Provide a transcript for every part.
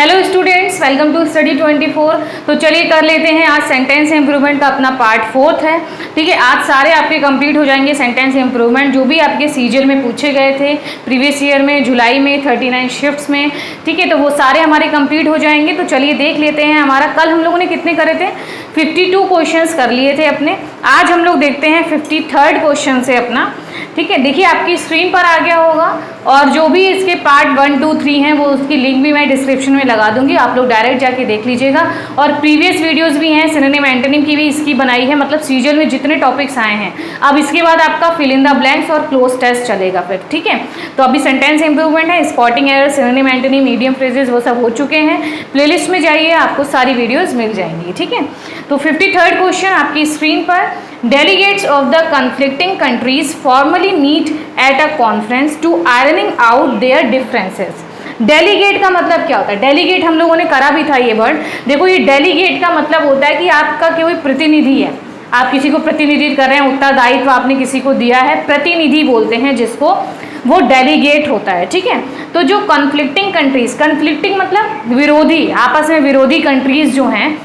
Hello students, welcome to study 24। तो चलिए कर लेते हैं। आज सेंटेंस इम्प्रूवमेंट का अपना पार्ट 4 है। ठीक है, आज सारे आपके कंप्लीट हो जाएंगे सेंटेंस इम्प्रूवमेंट जो भी आपके सीजीएल में पूछे गए थे प्रीवियस ईयर में, जुलाई में 39 शिफ्ट्स में। ठीक है, तो वो सारे हमारे कंप्लीट हो जाएंगे। तो चलिए देख लेते हैं। हमारा कल हम लोगों ने कितने करे थे, 52 क्वेश्चंस कर लिए थे अपने। आज हम लोग देखते हैं 53rd क्वेश्चन से अपना। ठीक है, देखिए आपकी स्क्रीन पर आ गया होगा और जो भी इसके पार्ट 1, 2, 3 हैं वो उसकी लिंक भी मैं डिस्क्रिप्शन में लगा दूंगी, आप लोग डायरेक्ट जाके देख लीजिएगा। और प्रीवियस वीडियोस भी हैं, सिनोनिम एंटोनिम की भी इसकी बनाई है, मतलब सीजीएल में जितने टॉपिक्स आए हैं। अब इसके बाद आपका फिल इन द ब्लैंक्स और क्लोज टेस्ट चलेगा फिर। ठीक है, तो अभी सेंटेंस इंप्रूवमेंट है, spotting error, synonym antonym, medium phrases वो सब हो चुके हैं। प्लेलिस्ट में जाइए, आपको सारी वीडियोज़ मिल जाएंगी। ठीक है, तो 53rd क्वेश्चन आपकी स्क्रीन पर। Delegates of the conflicting countries formally meet at a conference to ironing out their differences. Delegate का मतलब क्या होता है? डेलीगेट हम लोगों ने करा भी था ये वर्ड। देखो, ये डेलीगेट का मतलब होता है कि आपका कोई प्रतिनिधि है, आप किसी को प्रतिनिधित्व कर रहे हैं, उत्तरदायित्व आपने किसी को दिया है, प्रतिनिधि बोलते हैं जिसको, वो डेलीगेट होता है। ठीक है, तो जो कॉन्फ्लिक्टिंग कंट्रीज, कॉन्फ्लिक्टिंग मतलब विरोधी, आपस में विरोधी कंट्रीज जो हैं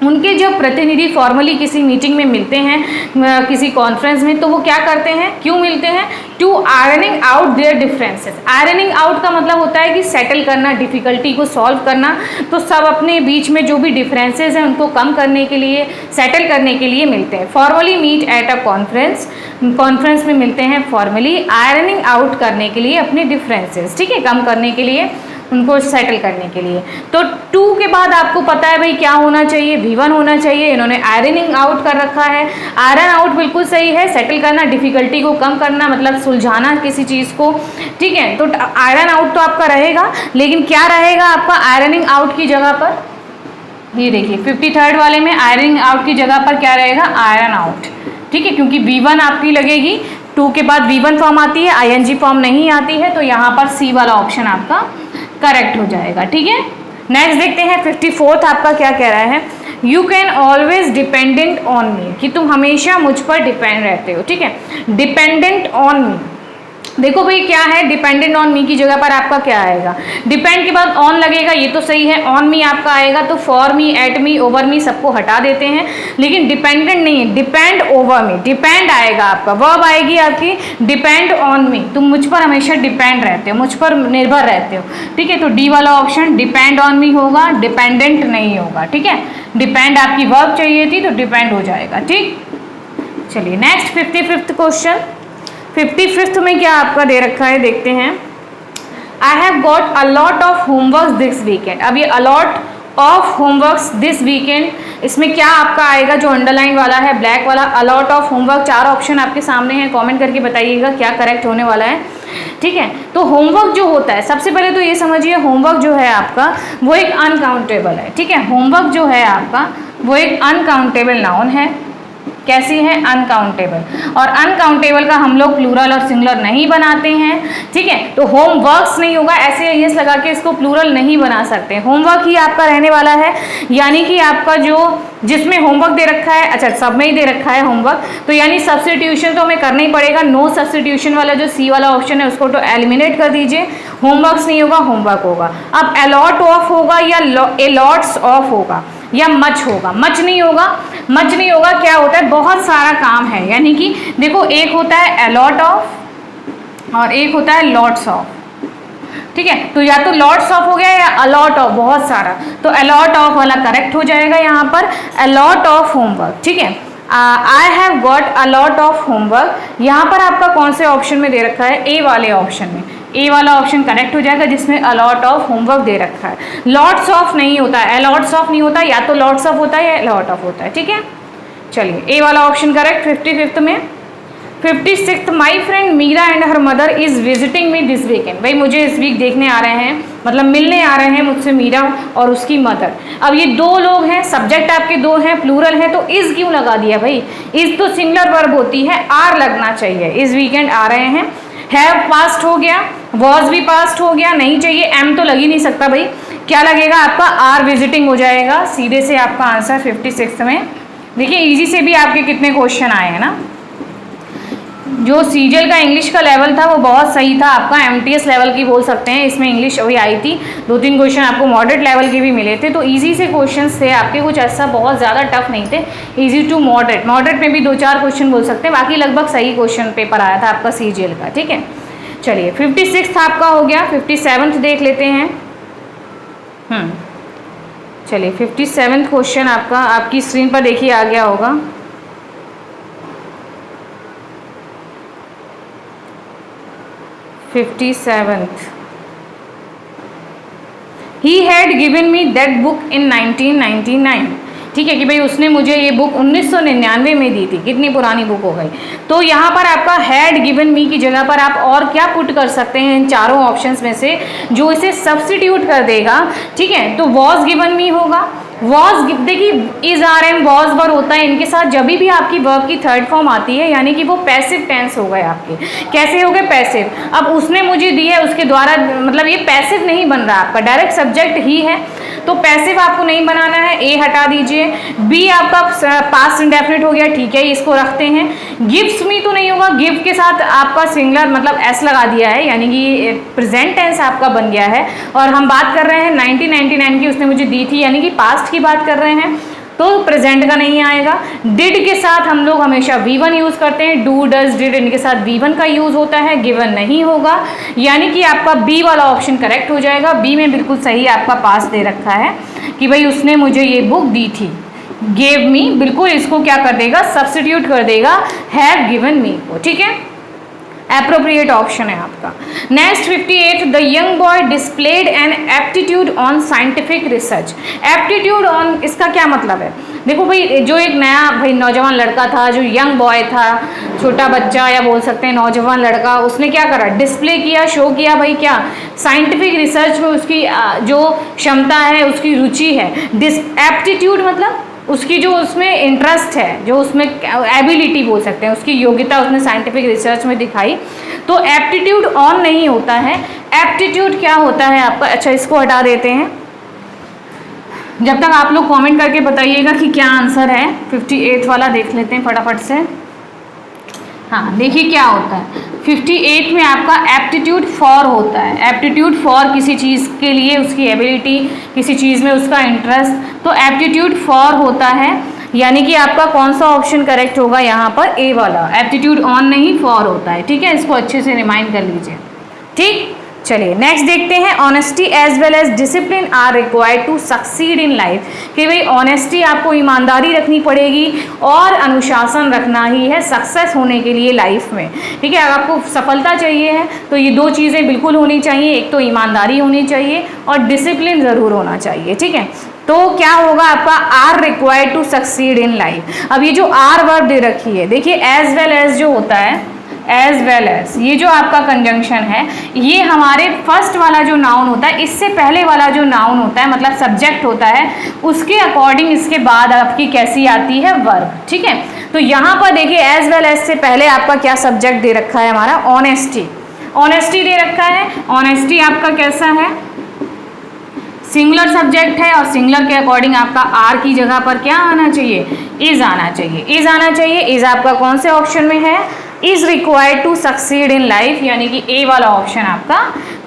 उनके जो प्रतिनिधि फॉर्मली किसी मीटिंग में मिलते हैं, किसी कॉन्फ्रेंस में, तो वो क्या करते हैं, क्यों मिलते हैं? To ironing out their differences. Ironing out का मतलब होता है कि सेटल करना, डिफिकल्टी को सॉल्व करना। तो सब अपने बीच में जो भी डिफरेंसेस हैं उनको कम करने के लिए, सेटल करने के लिए मिलते हैं। Formally meet at a conference, conference में मिलते हैं फॉर्मली, आयरनिंग आउट करने के लिए अपने डिफरेंसेस। ठीक है, कम करने के लिए, उनको सेटल करने के लिए। तो 2 के बाद आपको पता है भाई क्या होना चाहिए, V1 होना चाहिए। इन्होंने आयरनिंग आउट कर रखा है। आयरन आउट बिल्कुल सही है, सेटल करना, डिफिकल्टी को कम करना, मतलब सुलझाना किसी चीज़ को। ठीक है, तो आयरन आउट तो आपका रहेगा, लेकिन क्या रहेगा आपका आयरनिंग आउट की जगह पर? ये देखिए 53rd वाले में आयरनिंग आउट की जगह पर क्या रहेगा? Iron out. ठीक है, क्योंकि V1 आपकी लगेगी, 2 के बाद V1 फॉर्म आती है, ING फॉर्म नहीं आती है, तो यहाँ पर C वाला ऑप्शन आपका करेक्ट हो जाएगा। ठीक है, नेक्स्ट देखते हैं 54th आपका क्या कह रहा है। You can always dependent on me, कि तुम हमेशा मुझ पर डिपेंड रहते हो। ठीक है, डिपेंडेंट ऑन मी, देखो भाई क्या है, डिपेंडेंट ऑन मी की जगह पर आपका क्या आएगा? डिपेंड के बाद ऑन लगेगा, ये तो सही है। ऑन मी आपका आएगा, तो for me, at me, over me सबको हटा देते हैं, लेकिन डिपेंडेंट नहीं है, डिपेंड ओवर मी, डिपेंड आएगा आपका, वर्ब आएगी आपकी डिपेंड ऑन मी, तुम मुझ पर हमेशा डिपेंड रहते हो, मुझ पर निर्भर रहते हो। ठीक है, तो डी वाला ऑप्शन डिपेंड ऑन मी होगा, डिपेंडेंट नहीं होगा। ठीक है, डिपेंड आपकी वर्ब चाहिए थी, तो डिपेंड हो जाएगा। ठीक, चलिए नेक्स्ट 55th क्वेश्चन। 55th में क्या आपका दे रखा है, देखते हैं। I have got a lot of homework this weekend. अब ये a lot of homeworks this weekend, इसमें क्या आपका आएगा? जो अंडरलाइन वाला है, ब्लैक वाला, अलॉट ऑफ होमवर्क। 4 ऑप्शन आपके सामने हैं, कमेंट करके बताइएगा क्या करेक्ट होने वाला है। ठीक है, तो होमवर्क जो होता है, सबसे पहले तो ये समझिए, होमवर्क जो है आपका वो एक अनकाउंटेबल है। ठीक है, होमवर्क जो है आपका वो एक अनकाउंटेबल नाउन है। कैसी है? अनकाउंटेबल। और अनकाउंटेबल का हम लोग प्लूरल और सिंगुलर नहीं बनाते हैं। ठीक है, तो होमवर्क्स नहीं होगा, ऐसे एस लगा के इसको प्लूरल नहीं बना सकते, होमवर्क ही आपका रहने वाला है। यानी कि आपका जो जिसमें होमवर्क दे रखा है, अच्छा सब में ही दे रखा है होमवर्क, तो यानी सब्स्टिट्यूशन तो हमें करना ही पड़ेगा। नो सब्स्टिट्यूशन वाला जो सी वाला ऑप्शन है उसको तो एलिमिनेट कर दीजिए, होमवर्क्स नहीं होगा, होमवर्क होगा। अब अलॉट ऑफ होगा या अलॉट्स ऑफ होगा या मच होगा? मच नहीं होगा, मच नहीं होगा। क्या होता है? बहुत सारा काम है, यानी कि देखो एक होता है अलॉट ऑफ और एक होता है लॉट्स ऑफ। ठीक है, तो या तो लॉट्स ऑफ हो गया या अलॉट ऑफ, बहुत सारा, तो अलॉट ऑफ वाला करेक्ट हो जाएगा यहाँ पर, अलॉट ऑफ होमवर्क। ठीक है, I have got a lot of homework, यहाँ पर आपका कौन से ऑप्शन में दे रखा है? ए वाले ऑप्शन में, ए वाला ऑप्शन करेक्ट हो जाएगा जिसमें अलॉट ऑफ होमवर्क दे रखा है। लॉट्स ऑफ नहीं होता है, अलॉट्स ऑफ नहीं होता, या तो लॉट्स ऑफ होता है या अलॉट ऑफ होता है। ठीक है, चलिए ए वाला ऑप्शन करेक्ट 55th में। 56th, my friend Meera and her mother is visiting me this weekend. भाई मुझे इस वीक देखने आ रहे हैं, मतलब मिलने आ रहे हैं मुझसे मीरा और उसकी मदर। अब ये 2 लोग हैं, सब्जेक्ट आपके 2 हैं, प्लूरल है, तो इज क्यों लगा दिया भाई? इज तो सिंगुलर वर्ब होती है, आर लगना चाहिए। इस वीकेंड आ रहे हैं, हैव पास्ट हो गया, वॉज भी पास्ट हो गया, नहीं चाहिए, एम तो लग ही नहीं सकता भाई। क्या लगेगा आपका? आर विजिटिंग हो जाएगा, सीधे से आपका आंसर 56th में। देखिए इजी से भी आपके कितने क्वेश्चन आए हैं ना। जो सीजीएल का इंग्लिश का लेवल था वो बहुत सही था आपका, एमटीएस लेवल की बोल सकते हैं, इसमें इंग्लिश अभी आई थी, 2-3 क्वेश्चन आपको मॉडरेट लेवल के भी मिले थे, तो इजी से क्वेश्चंस थे आपके, कुछ ऐसा बहुत ज़्यादा टफ नहीं थे, इजी टू मॉडरेट, मॉडरेट में भी 2-4 क्वेश्चन बोल सकते हैं, बाकी लगभग सही क्वेश्चन पेपर आया था आपका सीजीएल का। ठीक है, चलिए 56 आपका हो गया, 57 देख लेते हैं। चलिए 57 क्वेश्चन आपका आपकी स्क्रीन पर देखिए आ गया होगा। He had given me that book in 1999। ठीक है कि भाई उसने मुझे ये बुक 1999 में दी थी, कितनी पुरानी बुक हो गई। तो यहाँ पर आपका हैड गिवन मी की जगह पर आप और क्या पुट कर सकते हैं इन चारों ऑप्शंस में से जो इसे सब्स्टिट्यूट कर देगा। ठीक है, तो वॉज गिवन मी होगा, वॉज देखिए is are am was were होता है, इनके साथ जब भी आपकी वर्ब की थर्ड फॉर्म आती है यानी कि वो पैसिव टेंस हो गए आपके। कैसे हो गए? पैसिव। अब उसने मुझे दी है उसके द्वारा, मतलब ये पैसिव नहीं बन रहा आपका, डायरेक्ट सब्जेक्ट ही है, तो पैसिव आपको नहीं बनाना है, ए हटा दीजिए। बी आपका पास्ट इंडेफिनिट हो गया, ठीक है इसको रखते हैं। गिव्स मी तो नहीं होगा, गिव के साथ आपका सिंगुलर मतलब एस लगा दिया है यानी कि प्रेजेंट टेंस आपका बन गया है, और हम बात कर रहे हैं 1999 की, उसने मुझे दी थी यानी कि पास्ट की बात कर रहे हैं, तो प्रेजेंट का नहीं आएगा। डिड के साथ हम लोग हमेशा V1 यूज करते हैं, डू डज डिड इनके साथ V1 का यूज होता है, गिवन नहीं होगा, यानी कि आपका बी वाला ऑप्शन करेक्ट हो जाएगा। बी में बिल्कुल सही आपका पास दे रखा है कि भाई उसने मुझे ये बुक दी थी, गेव मी, बिल्कुल इसको क्या कर देगा? सब्स्टिट्यूट कर देगा हैव गिवन मी को। ठीक है, एप्रोप्रिएट ऑप्शन है आपका। Next 58, the young boy displayed an aptitude on scientific research. Aptitude on, इसका क्या मतलब है? देखो भाई, जो एक नया भाई नौजवान लड़का था, जो यंग बॉय था, छोटा बच्चा या बोल सकते हैं नौजवान लड़का, उसने क्या करा? डिस्प्ले किया, शो किया भाई क्या? साइंटिफिक रिसर्च में उसकी जो क्षमता है, उसकी रुचि है। एप्टीट्यूड मतलब उसकी जो उसमें इंटरेस्ट है, जो उसमें एबिलिटी बोल सकते हैं, उसकी योग्यता उसने साइंटिफिक रिसर्च में दिखाई, तो एप्टीट्यूड ऑन नहीं होता है। एप्टीट्यूड क्या होता है आपका? अच्छा इसको हटा देते हैं, जब तक आप लोग कमेंट करके बताइएगा कि क्या आंसर है। 58 वाला देख लेते हैं फटाफट से। हाँ देखिए क्या होता है, 58 में आपका एप्टीट्यूड फॉर होता है। एप्टीट्यूड फॉर किसी चीज़ के लिए उसकी एबिलिटी, किसी चीज़ में उसका इंटरेस्ट, तो एप्टीट्यूड फॉर होता है, यानी कि आपका कौन सा ऑप्शन करेक्ट होगा यहाँ पर? ए वाला। एप्टीट्यूड ऑन नहीं, फॉर होता है। ठीक है, इसको अच्छे से रिमाइंड कर लीजिए। ठीक, चलिए नेक्स्ट देखते हैं। Honesty as well as discipline are required to succeed in life. कि भाई ऑनेस्टी, आपको ईमानदारी रखनी पड़ेगी और अनुशासन रखना ही है सक्सेस होने के लिए लाइफ में। ठीक है, अगर आपको सफलता चाहिए है तो ये दो चीज़ें बिल्कुल होनी चाहिए, एक तो ईमानदारी होनी चाहिए और डिसिप्लिन ज़रूर होना चाहिए। ठीक है, तो क्या होगा आपका? Are required to succeed in life. अब ये जो आर वर्ब दे रखी है, देखिए एज वेल एज जो होता है, एज वेल एज, ये जो आपका कंजंक्शन है, ये हमारे फर्स्ट वाला जो नाउन होता है, इससे पहले वाला जो नाउन होता है मतलब सब्जेक्ट होता है, उसके अकॉर्डिंग इसके बाद आपकी कैसी आती है? वर्ब। ठीक है, तो यहाँ पर देखिए एज वेल एज से पहले आपका क्या सब्जेक्ट दे रखा है? हमारा ऑनेस्टी। ऑनेस्टी दे रखा है। ऑनेस्टी आपका कैसा है? सिंगुलर सब्जेक्ट है, और सिंगुलर के अकॉर्डिंग आपका आर की जगह पर क्या आना चाहिए? इज आना चाहिए। इज आना चाहिए। इज आपका कौन से ऑप्शन में है? Is required to succeed in life, यानी कि ए वाला ऑप्शन आपका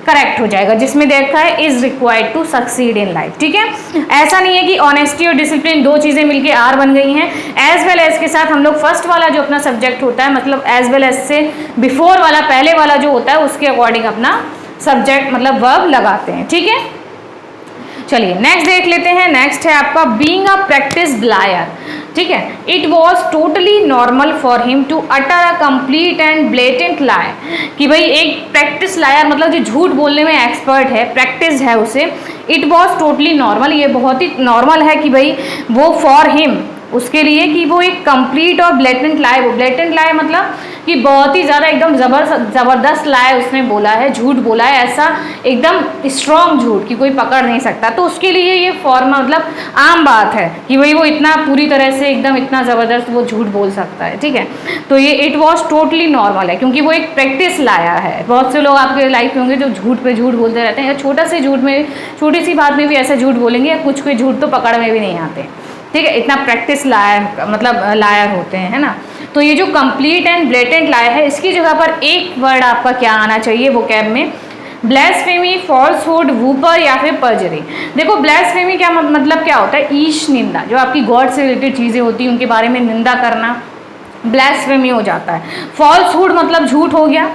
करेक्ट हो जाएगा, जिसमें देखा है is required to succeed in life. ठीक है, ऐसा नहीं है कि ऑनेस्टी और डिसिप्लिन दो चीज़ें मिलके आर बन गई हैं। एज वेल एज के साथ हम लोग फर्स्ट वाला जो अपना सब्जेक्ट होता है, मतलब एज वेल एज से बिफोर वाला, पहले वाला जो होता है, उसके अकॉर्डिंग अपना सब्जेक्ट मतलब वर्ब लगाते हैं। ठीक है, चलिए नेक्स्ट देख लेते हैं। नेक्स्ट है आपका बीइंग अ प्रैक्टिस्ड लायर। ठीक है, it was totally normal for him to utter a complete and blatant lie. कि भाई एक प्रैक्टिस लायर मतलब जो झूठ बोलने में एक्सपर्ट है, प्रैक्टिस है उसे, इट वॉज टोटली नॉर्मल, ये बहुत ही नॉर्मल है कि भाई वो फॉर हिम, उसके लिए, कि वो एक कंप्लीट और ब्लेटेंट लाई, वो ब्लेटेंट लाई मतलब कि बहुत ही ज़्यादा एकदम ज़बरदस्त लाई उसने बोला है, झूठ बोला है, ऐसा एकदम स्ट्रॉन्ग झूठ कि कोई पकड़ नहीं सकता, तो उसके लिए ये फॉर्मा मतलब आम बात है कि भाई वो इतना पूरी तरह से एकदम इतना ज़बरदस्त वो झूठ बोल सकता है। ठीक है, तो ये इट वॉज टोटली नॉर्मल है क्योंकि वो एक प्रैक्टिस लाया है। बहुत से लोग आपके लाइफ में होंगे जो झूठ पे झूठ बोलते रहते हैं, या छोटा से झूठ में, छोटी सी बात में भी ऐसा झूठ बोलेंगे, या कुछ कोई झूठ तो पकड़ में भी नहीं आते। ठीक है, इतना प्रैक्टिस लायर मतलब लायर होते हैं, है ना। तो ये जो कंप्लीट एंड ब्लेटेंट लाई है, इसकी जगह पर एक वर्ड आपका क्या आना चाहिए वोकैब में, ब्लैस्फेमी, फॉल्सहुड, वूपर या फिर पर्जरी। देखो ब्लैस्फेमी क्या मतलब क्या होता है, ईश निंदा, जो आपकी गॉड से रिलेटेड चीज़ें होती हैं उनके बारे में निंदा करना, ब्लैस्फेमी हो जाता है। फॉल्सहुड मतलब झूठ हो गया,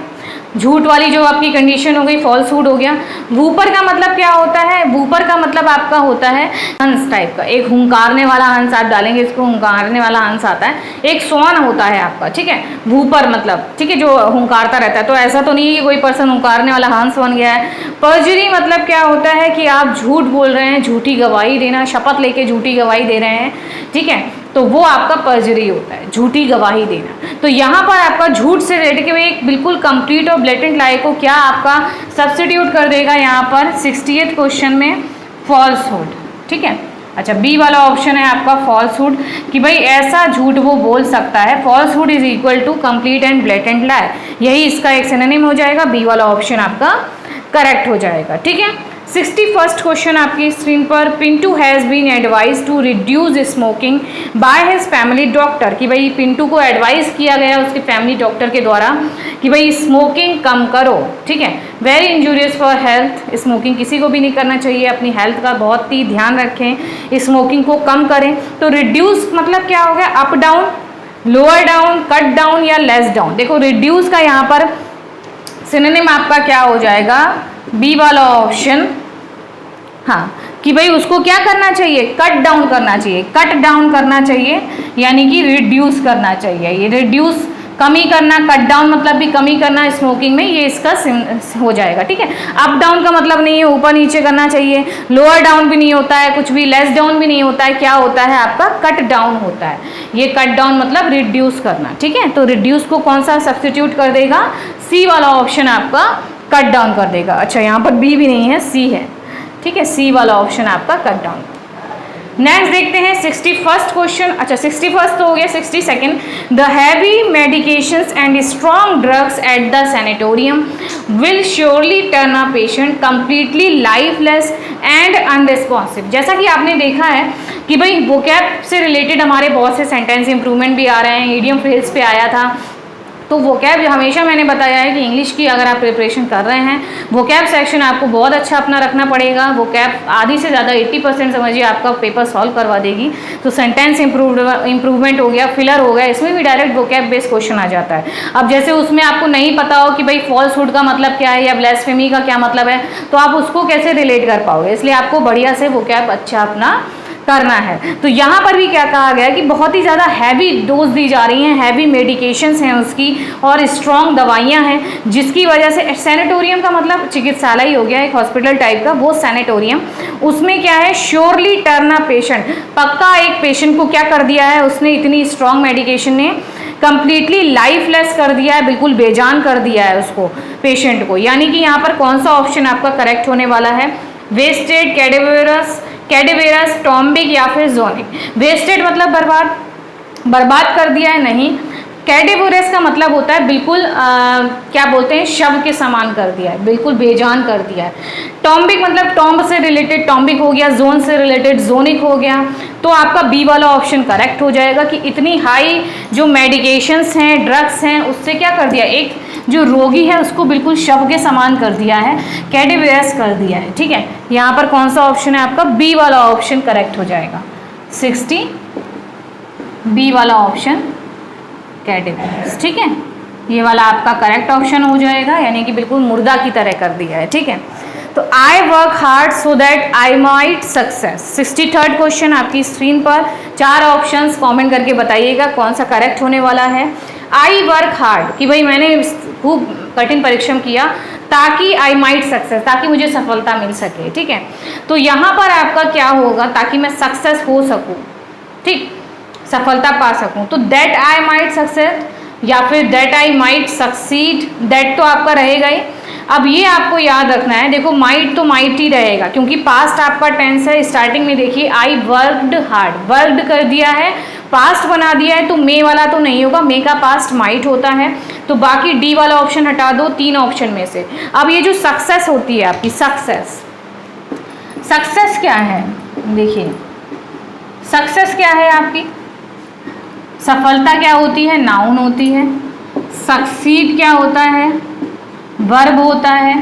झूठ वाली जो आपकी कंडीशन हो गई, फॉल्सहुड हो गया। वूपर का मतलब क्या होता है, वूपर का मतलब आपका होता है हंस टाइप का, एक हुंकारने वाला हंस, आप डालेंगे इसको, हुंकारने वाला हंस आता है, एक स्वान होता है आपका, ठीक है, वूपर मतलब, ठीक है, जो हुंकारता रहता है। तो ऐसा तो नहीं है कि कोई पर्सन हुंकारने वाला हंस बन गया है। पर्जरी मतलब क्या होता है कि आप झूठ बोल रहे हैं, झूठी गवाही देना, शपथ लेके झूठी गवाही दे रहे हैं, ठीक है, तो वो आपका पर्जरी होता है, झूठी गवाही देना। तो यहाँ पर आपका झूठ से रिलेटेड एक बिल्कुल कंप्लीट और ब्लेटेंट लाई को क्या आपका सब्स्टिट्यूट कर देगा यहाँ पर 60th क्वेश्चन में, फॉल्सहुड, ठीक है। अच्छा, बी वाला ऑप्शन है आपका फॉल्सहुड, कि भाई ऐसा झूठ वो बोल सकता है, falsehood is equal to complete and blatant lie, यही इसका एक सिनोनिम हो जाएगा, बी वाला ऑप्शन आपका करेक्ट हो जाएगा, ठीक है। 61st क्वेश्चन आपकी स्क्रीन पर, Pintu has been advise to reduce smoking by his family doctor, कि भाई पिंटू को एडवाइस किया गया उसके फैमिली डॉक्टर के द्वारा कि भाई स्मोकिंग कम करो, ठीक है, very injurious for health, smoking किसी को भी नहीं करना चाहिए, अपनी हेल्थ का बहुत ही ध्यान रखें, स्मोकिंग को कम करें। तो रिड्यूस मतलब क्या हो गया, up down, lower down, cut down या लेस डाउन। देखो रिड्यूस का यहाँ पर सिनोनिम आपका क्या हो जाएगा, बी वाला ऑप्शन, हाँ, कि भाई उसको क्या करना चाहिए, कट डाउन करना चाहिए, कट डाउन करना चाहिए, यानी कि रिड्यूस करना चाहिए। ये रिड्यूस कमी करना, कट डाउन मतलब भी कमी करना स्मोकिंग में, ये इसका हो जाएगा, ठीक है। अप डाउन का मतलब नहीं है ऊपर नीचे करना चाहिए, लोअर डाउन भी नहीं होता है, कुछ भी लेस डाउन भी नहीं होता है, क्या होता है आपका कट डाउन होता है। ये कट डाउन मतलब रिड्यूस करना, ठीक है। तो रिड्यूस को कौन सा सब्स्टिट्यूट कर देगा, सी वाला ऑप्शन आपका कट डाउन कर देगा। अच्छा, यहाँ पर बी भी नहीं है, सी है, ठीक है, सी वाला ऑप्शन आपका कट डाउन। नेक्स्ट देखते हैं 61st क्वेश्चन, अच्छा 61st तो हो गया, 62nd, the heavy medications and strong drugs at the sanatorium will surely turn a patient completely lifeless and unresponsive. जैसा कि आपने देखा है कि भाई वोकैब से रिलेटेड हमारे बहुत से सेंटेंस इंप्रूवमेंट भी आ रहे हैं, ईडियम फ्रेज पे आया था। तो वोकैब हमेशा मैंने बताया है कि इंग्लिश की अगर आप प्रिपरेशन कर रहे हैं, वोकैब सेक्शन आपको बहुत अच्छा अपना रखना पड़ेगा। वोकैब आधी से ज़्यादा 80% समझिए आपका पेपर सॉल्व करवा देगी। तो सेंटेंस इंप्रूवमेंट हो गया, फिलर हो गया, इसमें भी डायरेक्ट वोकैब बेस्ड क्वेश्चन आ जाता है। अब जैसे उसमें आपको नहीं पता हो कि भाई फॉल्सहुड का मतलब क्या है या ब्लैस्फेमी का क्या मतलब है, तो आप उसको कैसे रिलेट कर पाओगे, इसलिए आपको बढ़िया से वोकैब अच्छा अपना करना है। तो यहाँ पर भी क्या कहा गया कि बहुत ही ज़्यादा हैवी डोज दी जा रही हैं, हैवी मेडिकेशंस हैं उसकी और स्ट्रॉन्ग दवाइयाँ हैं, जिसकी वजह से सैनिटोरियम का मतलब चिकित्सालय ही हो गया, एक हॉस्पिटल टाइप का, वो सैनिटोरियम, उसमें क्या है श्योरली टर्न अ पेशेंट, पक्का एक पेशेंट को क्या कर दिया है उसने, इतनी स्ट्रॉन्ग मेडिकेशन ने कंप्लीटली लाइफलेस कर दिया है, बिल्कुल बेजान कर दिया है उसको, पेशेंट को। यानी कि यहाँ पर कौन सा ऑप्शन आपका करेक्ट होने वाला है, वेस्टेड, कैडेवेरस, टॉम्बिक या फिर जोनिक। वेस्टेड मतलब बर्बाद कर दिया है, नहीं। कैडेवेरस का मतलब होता है बिल्कुल क्या बोलते हैं, शव के समान कर दिया है, बिल्कुल बेजान कर दिया है। टॉम्बिक मतलब टॉम्ब से रिलेटेड टॉम्बिक हो गया, जोन से रिलेटेड जोनिक हो गया। तो आपका बी वाला ऑप्शन करेक्ट हो जाएगा कि इतनी हाई जो मेडिकेशंस हैं, ड्रग्स हैं, उससे क्या कर दिया, एक जो रोगी है उसको बिल्कुल शव के समान कर दिया है, कैडेवेरस कर दिया है, ठीक है। यहाँ पर कौन सा ऑप्शन है आपका, बी वाला ऑप्शन करेक्ट हो जाएगा, 60 बी वाला ऑप्शन कैडेवेरस, ठीक है। ये वाला आपका करेक्ट ऑप्शन हो जाएगा, यानी कि बिल्कुल मुर्दा की तरह कर दिया है, ठीक है। तो I work hard so that I might success. 63rd question आपकी स्क्रीन पर, 4 ऑप्शंस कमेंट करके बताइएगा कौन सा करेक्ट होने वाला है। आई वर्क हार्ड, कि भाई मैंने खूब कठिन परिश्रम किया ताकि आई माइट सक्सेस, ताकि मुझे सफलता मिल सके, ठीक है। तो यहाँ पर आपका क्या होगा, ताकि मैं सक्सेस हो सकूँ, ठीक, सफलता पा सकूँ। तो दैट आई माइट सक्सेस या फिर that I might succeed, that तो आपका रहेगा ही। अब ये आपको याद रखना है, देखो माइट तो माइट ही रहेगा क्योंकि पास्ट आपका टेंस है। स्टार्टिंग में देखिए आई वर्कड हार्ड, वर्कड कर दिया है, पास्ट बना दिया है, तो मे वाला तो नहीं होगा, मे का पास्ट माइट होता है। तो बाकी डी वाला ऑप्शन हटा दो 3 ऑप्शन में से। अब ये जो सक्सेस होती है आपकी, सक्सेस क्या है, देखिए सक्सेस क्या है आपकी, सफलता क्या होती है? नाउन होती है। सक्सीड क्या होता है? वर्ब होता है।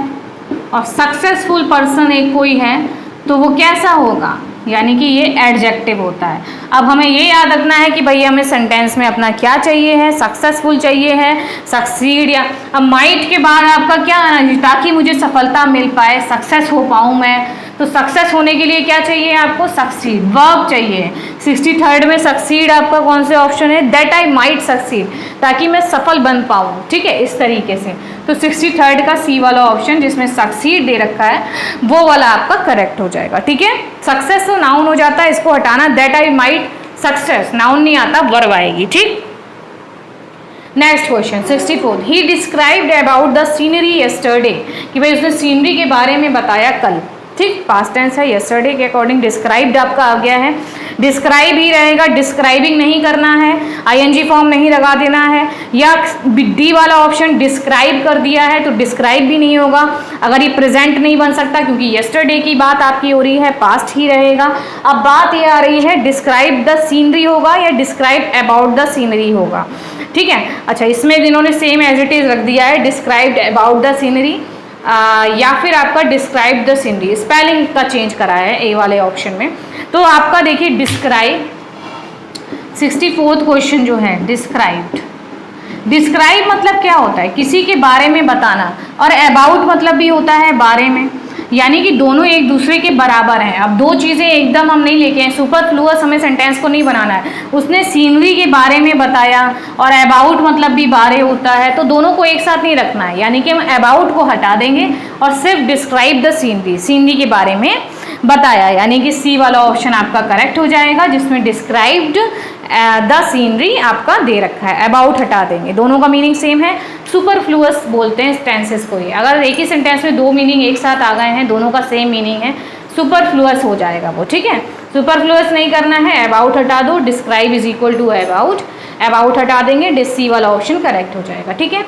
और सक्सेसफुल पर्सन एक कोई है तो वो कैसा होगा? यानी कि ये एडजेक्टिव होता है। अब हमें ये याद रखना है कि भाई हमें सेंटेंस में अपना क्या चाहिए है? सक्सेसफुल चाहिए है, सक्सीड, या अब माइट के बाद आपका क्या आना चाहिए ताकि मुझे सफलता मिल पाए, सक्सेस हो पाऊँ मैं। तो सक्सेस होने के लिए क्या चाहिए आपको? सक्सीड, वर्ब चाहिए। 63rd में सक्सीड आपका कौन से ऑप्शन है? दैट आई माइट सक्सीड, ताकि मैं सफल बन पाऊँ। ठीक है, इस तरीके से। तो 63rd का सी वाला ऑप्शन जिसमें सक्सीड दे रखा है वो वाला आपका करेक्ट हो जाएगा। ठीक है, सक्सेस तो नाउन हो जाता है, इसको हटाना। That I might success, noun नहीं आता, वर्ब आएगी। ठीक, next question 64। He described about the scenery yesterday, कि भाई उसने सीनरी के बारे में बताया कल। ठीक, पास्ट टेंस है, यस्टरडे के अकॉर्डिंग डिस्क्राइब्ड आपका आ गया है। डिस्क्राइब ही रहेगा, डिस्क्राइबिंग नहीं करना है, आईएनजी फॉर्म नहीं लगा देना है। या डी वाला ऑप्शन डिस्क्राइब कर दिया है तो डिस्क्राइब भी नहीं होगा। अगर ये प्रेजेंट नहीं बन सकता क्योंकि यस्टरडे की बात आपकी हो रही है, पास्ट ही रहेगा। अब बात ये आ रही है डिस्क्राइब द सीनरी होगा या डिस्क्राइब अबाउट द सीनरी होगा। ठीक है, अच्छा इसमें इन्होंने सेम एज इट इज रख दिया है, डिस्क्राइब्ड अबाउट द सीनरी या फिर आपका डिस्क्राइब द सीनरी, स्पेलिंग का चेंज करा है ए वाले ऑप्शन में। तो आपका देखिए डिस्क्राइब, 64th क्वेश्चन जो है डिस्क्राइब्ड। डिस्क्राइब मतलब क्या होता है? किसी के बारे में बताना, और अबाउट मतलब भी होता है बारे में, यानी कि दोनों एक दूसरे के बराबर हैं। अब दो चीज़ें एकदम हम नहीं लेके हैं, सुपरफ्लुअस हमें सेंटेंस को नहीं बनाना है। उसने सीनरी के बारे में बताया और अबाउट मतलब भी बारे होता है, तो दोनों को एक साथ नहीं रखना है। यानी कि हम अबाउट को हटा देंगे और सिर्फ डिस्क्राइब द सीनरी, सीनरी के बारे में बताया, यानी कि सी वाला ऑप्शन आपका करेक्ट हो जाएगा जिसमें डिस्क्राइब्ड द सीनरी आपका दे रखा है। अबाउट हटा देंगे, दोनों का मीनिंग सेम है। सुपरफ्लुअस बोलते हैं टेंसेस को ही। अगर एक ही सेंटेंस में दो मीनिंग एक साथ आ गए हैं, दोनों का सेम मीनिंग है, सुपरफ्लुअस हो जाएगा वो। ठीक है, सुपरफ्लुअस नहीं करना है, अबाउट हटा दो, describe is equal to about, about हटा देंगे, सी वाला ऑप्शन करेक्ट हो जाएगा। ठीक है,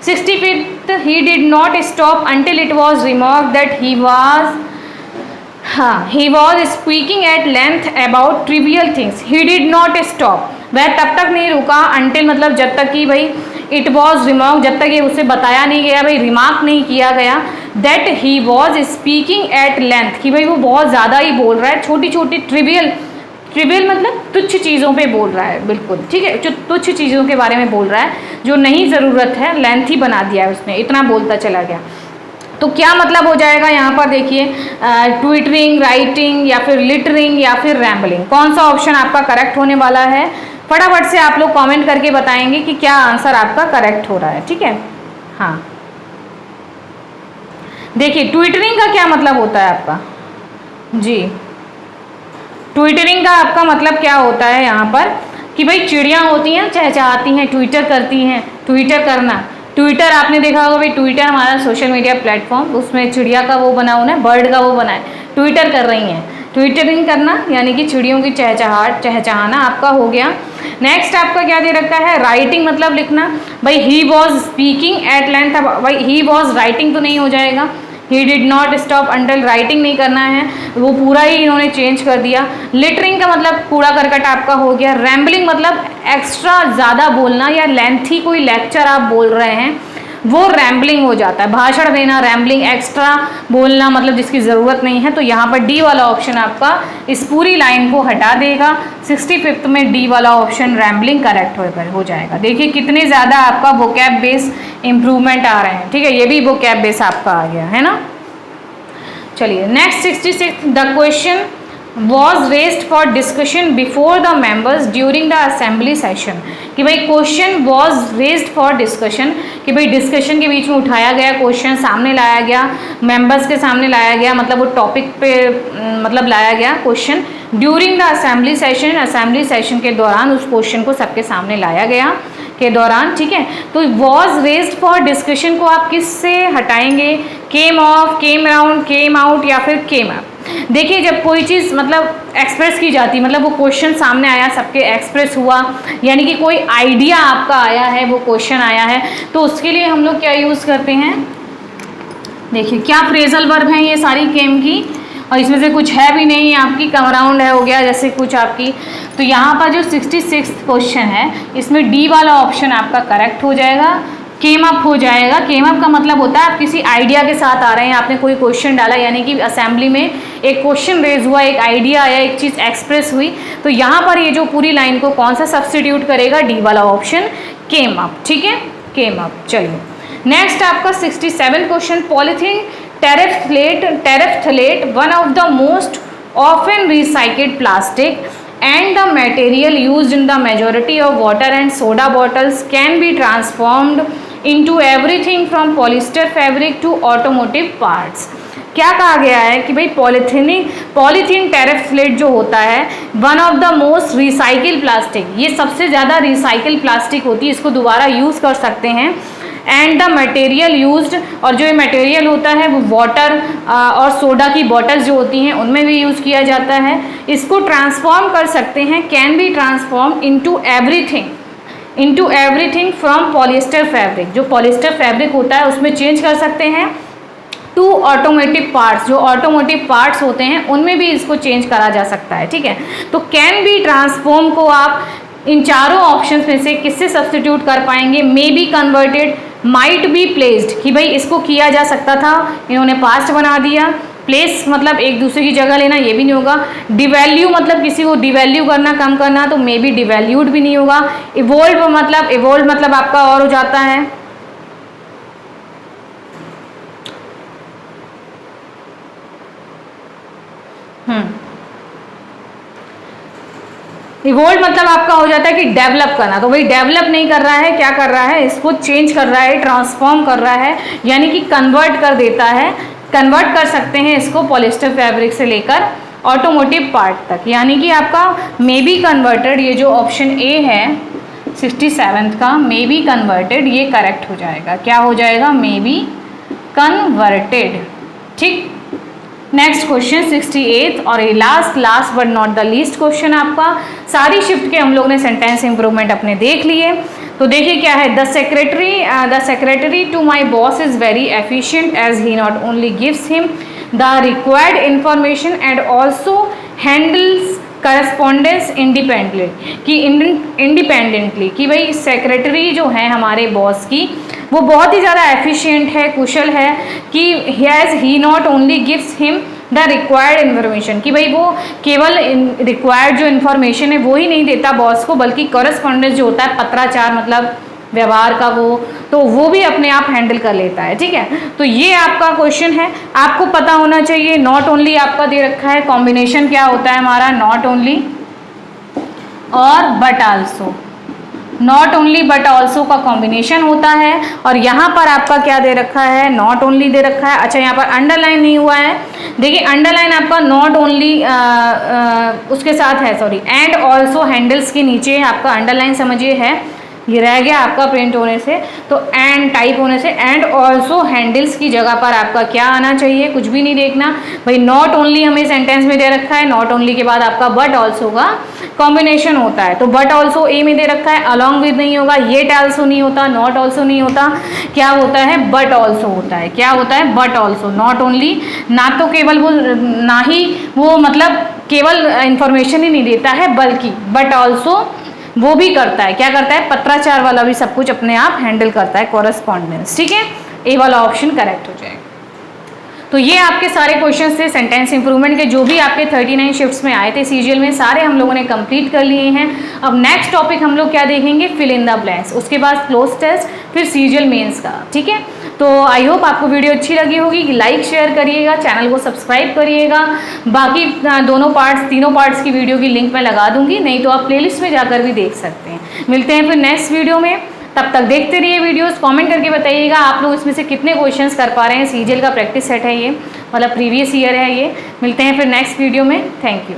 65th, he did not stop until it was remark that he was, हाँ, he was speaking at length about trivial things. He did not stop, वह तब तक नहीं रुका, अंटिल मतलब जब तक कि भाई इट वॉज रिमार्क, जब तक ये उसे बताया नहीं गया, भाई रिमार्क नहीं किया गया, that he was speaking at length, कि भाई वो बहुत ज़्यादा ही बोल रहा है, छोटी छोटी ट्रिवियल, ट्रिवियल मतलब तुच्छ चीज़ों पे बोल रहा है। बिल्कुल ठीक है, जो तुच्छ चीज़ों के बारे में बोल रहा है जो नहीं ज़रूरत है, लेंथ ही बना दिया है उसने, इतना बोलता चला गया। तो क्या मतलब हो जाएगा यहाँ पर देखिए, ट्विटरिंग, राइटिंग, या फिर लिटरिंग, या फिर रैम्बलिंग, कौन सा ऑप्शन आपका करेक्ट होने वाला है? फटाफट से आप लोग कमेंट करके बताएंगे कि क्या आंसर आपका करेक्ट हो रहा है। ठीक है, हाँ देखिए ट्विटरिंग का क्या मतलब होता है आपका? जी, ट्विटरिंग का आपका मतलब क्या होता है यहाँ पर कि भाई चिड़ियाँ होती हैं, चहचहाती हैं, ट्विटर करती हैं। ट्विटर करना, ट्विटर आपने देखा होगा भाई, ट्विटर हमारा सोशल मीडिया प्लेटफॉर्म, उसमें चिड़िया का वो बना हुआ है, बर्ड का वो बना है, ट्विटर कर रही हैं। ट्विटरिंग करना यानी कि चिड़ियों की चहचहाट, चहचहाना आपका हो गया। नेक्स्ट आपका क्या दे रखा है? राइटिंग मतलब लिखना। भाई ही वॉज स्पीकिंग एट लेंथ, भाई ही वॉज राइटिंग तो नहीं हो जाएगा, ही did not stop until, writing नहीं करना है, वो पूरा ही इन्होंने चेंज कर दिया। लिटरिंग का मतलब कूड़ा करकट आपका हो गया। रैम्बलिंग मतलब एक्स्ट्रा ज़्यादा बोलना या लेंथी कोई लेक्चर आप बोल रहे हैं, वो रैम्बलिंग हो जाता है। भाषण देना, रैम्बलिंग, एक्स्ट्रा बोलना मतलब जिसकी ज़रूरत नहीं है। तो यहाँ पर डी वाला ऑप्शन आपका इस पूरी लाइन को हटा देगा। 65th में डी वाला ऑप्शन रैम्बलिंग करेक्ट हो जाएगा। देखिए कितने ज़्यादा आपका वोकैब बेस इम्प्रूवमेंट आ रहे हैं। ठीक है, ये भी वोकैब बेस आपका आ गया है ना। चलिए next 66, the question was raised for discussion before the members during the assembly session, कि भाई question was raised for discussion, कि भाई डिस्कशन के बीच में उठाया गया क्वेश्चन, सामने लाया गया, मेंबर्स के सामने लाया गया, मतलब वो टॉपिक पे मतलब लाया गया question during the assembly session, assembly session के दौरान उस क्वेश्चन को सबके सामने लाया गया के दौरान। ठीक है, तो वॉज रेज्ड फॉर डिस्कशन को आप किससे हटाएंगे? Came off, came around, came out, या फिर केम अप। देखिए जब कोई चीज़ मतलब एक्सप्रेस की जाती, मतलब वो क्वेश्चन सामने आया, सबके एक्सप्रेस हुआ, यानी कि कोई आइडिया आपका आया है, वो क्वेश्चन आया है, तो उसके लिए हम लोग क्या यूज़ करते हैं? देखिए क्या फ्रेजल वर्ब हैं ये सारी केम की, और इसमें से कुछ है भी नहीं, आपकी कम राउंड है हो गया जैसे कुछ आपकी। तो यहाँ पर जो 66 क्वेश्चन है इसमें डी वाला ऑप्शन आपका करेक्ट हो जाएगा, केम अप हो जाएगा। केम अप का मतलब होता है आप किसी आइडिया के साथ आ रहे हैं, आपने कोई क्वेश्चन डाला, यानी कि असेंबली में एक क्वेश्चन रेज हुआ, एक आइडिया आया, एक चीज़ एक्सप्रेस हुई, तो यहाँ पर ये जो पूरी लाइन को कौन सा सब्स्टिट्यूट करेगा, डी वाला ऑप्शन केम अप। ठीक है, केम अप। चलिए नेक्स्ट आपका 67 question, polyethylene terephthalate one of the most often recycled plastic and the material used in the majority of water and soda bottles can be transformed into everything from polyester fabric to automotive parts। क्या कहा गया है कि भाई polythene टेरेफ्थलेट जो होता है one of the most recycle plastic, ये सबसे ज़्यादा रिसाइकिल प्लास्टिक होती है, इसको दोबारा यूज़ कर सकते हैं। एंड द मटेरियल यूज्ड, और जो ये मटेरियल होता है वो वाटर और सोडा की बॉटल्स जो होती हैं उनमें भी यूज़ किया जाता है। इसको ट्रांसफॉर्म कर सकते हैं, can be transform into everything from polyester fabric, जो पॉलिएस्टर फैब्रिक होता है उसमें चेंज कर सकते हैं, टू ऑटोमोटिव पार्ट्स, जो ऑटोमोटिव पार्ट्स होते हैं उनमें भी इसको चेंज करा जा सकता है। ठीक है, तो कैन बी ट्रांसफॉर्म को आप इन चारों ऑप्शंस में से किससे सब्स्टिट्यूट कर पाएंगे? May be converted, might be placed, कि भाई इसको किया जा सकता था, इन्होंने पास्ट बना दिया। प्लेस मतलब एक दूसरे की जगह लेना, ये भी नहीं होगा। डिवैल्यू मतलब किसी को डिवैल्यू करना, कम करना, तो मे बी डिवैल्यूड भी नहीं होगा। इवोल्व मतलब आपका और हो जाता है। इवोल्व मतलब आपका हो जाता है कि डेवलप करना, तो भाई डेवलप नहीं कर रहा है, क्या कर रहा है, इसको चेंज कर रहा है, ट्रांसफॉर्म कर रहा है, यानी कि कन्वर्ट कर देता है। कन्वर्ट कर सकते हैं इसको पॉलिएस्टर फैब्रिक से लेकर ऑटोमोटिव पार्ट तक, यानी कि आपका मे बी कन्वर्टेड, ये जो ऑप्शन ए है 67 का, मे बी कन्वर्टेड, ये करेक्ट हो जाएगा। क्या हो जाएगा? May be converted. ठीक, नेक्स्ट क्वेश्चन 68 और ये last but not the least question आपका। सारी शिफ्ट के हम लोग ने सेंटेंस इंप्रूवमेंट अपने देख लिए। तो देखिए क्या है, the secretary to my boss is very efficient as he not only gives him the required information and also handles correspondence independently, कि भाई सेक्रेटरी जो है हमारे बॉस की वो बहुत ही ज़्यादा एफिशिएंट है, कुशल है, कि he not only gives him the required information, कि भाई वो केवल रिक्वायर्ड जो इन्फॉर्मेशन है वो ही नहीं देता बॉस को, बल्कि करस्पॉन्डेंस जो होता है पत्राचार मतलब व्यवहार का वो भी अपने आप हैंडल कर लेता है। ठीक है, तो ये आपका क्वेश्चन है, आपको पता होना चाहिए। नॉट ओनली आपका दे रखा है, कॉम्बिनेशन क्या होता है हमारा, नॉट ओनली और but also, not only but also का कॉम्बिनेशन होता है। और यहाँ पर आपका क्या दे रखा है, नॉट ओनली दे रखा है। अच्छा, यहाँ पर अंडरलाइन नहीं हुआ है, देखिए अंडरलाइन आपका नॉट ओनली उसके साथ है, सॉरी, एंड ऑल्सो हैंडल्स के नीचे आपका अंडरलाइन समझिए है, ये रह गया आपका प्रिंट होने से, तो एंड टाइप होने से एंड ऑल्सो हैंडल्स की जगह पर आपका क्या आना चाहिए, कुछ भी नहीं देखना भाई। नॉट ओनली हमें सेंटेंस में दे रखा है, नॉट ओनली के बाद आपका बट ऑल्सो का कॉम्बिनेशन होता है, तो बट ऑल्सो ए में दे रखा है, अलॉन्ग विद नहीं होगा, येट ऑल्सो नहीं होता, नॉट ऑल्सो नहीं होता, क्या होता है, बट ऑल्सो होता है। क्या होता है, बट ऑल्सो। नॉट ओनली ना तो केवल वो, ना ही वो मतलब केवल इंफॉर्मेशन ही नहीं देता है, बल्कि बट ऑल्सो वो भी करता है, क्या करता है, पत्राचार वाला भी सब कुछ अपने आप हैंडल करता है, कॉरेस्पॉन्डेंस। ठीक है, ए वाला ऑप्शन करेक्ट हो जाएगा। तो ये आपके सारे क्वेश्चंस थे सेंटेंस इंप्रूवमेंट के, जो भी आपके 39 शिफ्ट्स में आए थे सीजीएल में, सारे हम लोगों ने कंप्लीट कर लिए हैं। अब नेक्स्ट टॉपिक हम लोग क्या देखेंगे, फिल इन द ब्लैंक्स, उसके बाद क्लोज टेस्ट, फिर सीजीएल मेंस का। ठीक है, तो आई होप आपको वीडियो अच्छी लगी होगी, कि लाइक शेयर करिएगा, चैनल को सब्सक्राइब करिएगा। बाकी तीनों पार्ट्स की वीडियो की लिंक मैं लगा दूंगी, नहीं तो आप प्लेलिस्ट में जाकर भी देख सकते हैं। मिलते हैं फिर नेक्स्ट वीडियो में, तब तक देखते रहिए वीडियोस। कमेंट करके बताइएगा आप लोग इसमें से कितने क्वेश्चंस कर पा रहे हैं। सीजीएल का प्रैक्टिस सेट है ये, मतलब प्रीवियस ईयर है ये। मिलते हैं फिर नेक्स्ट वीडियो में, थैंक यू।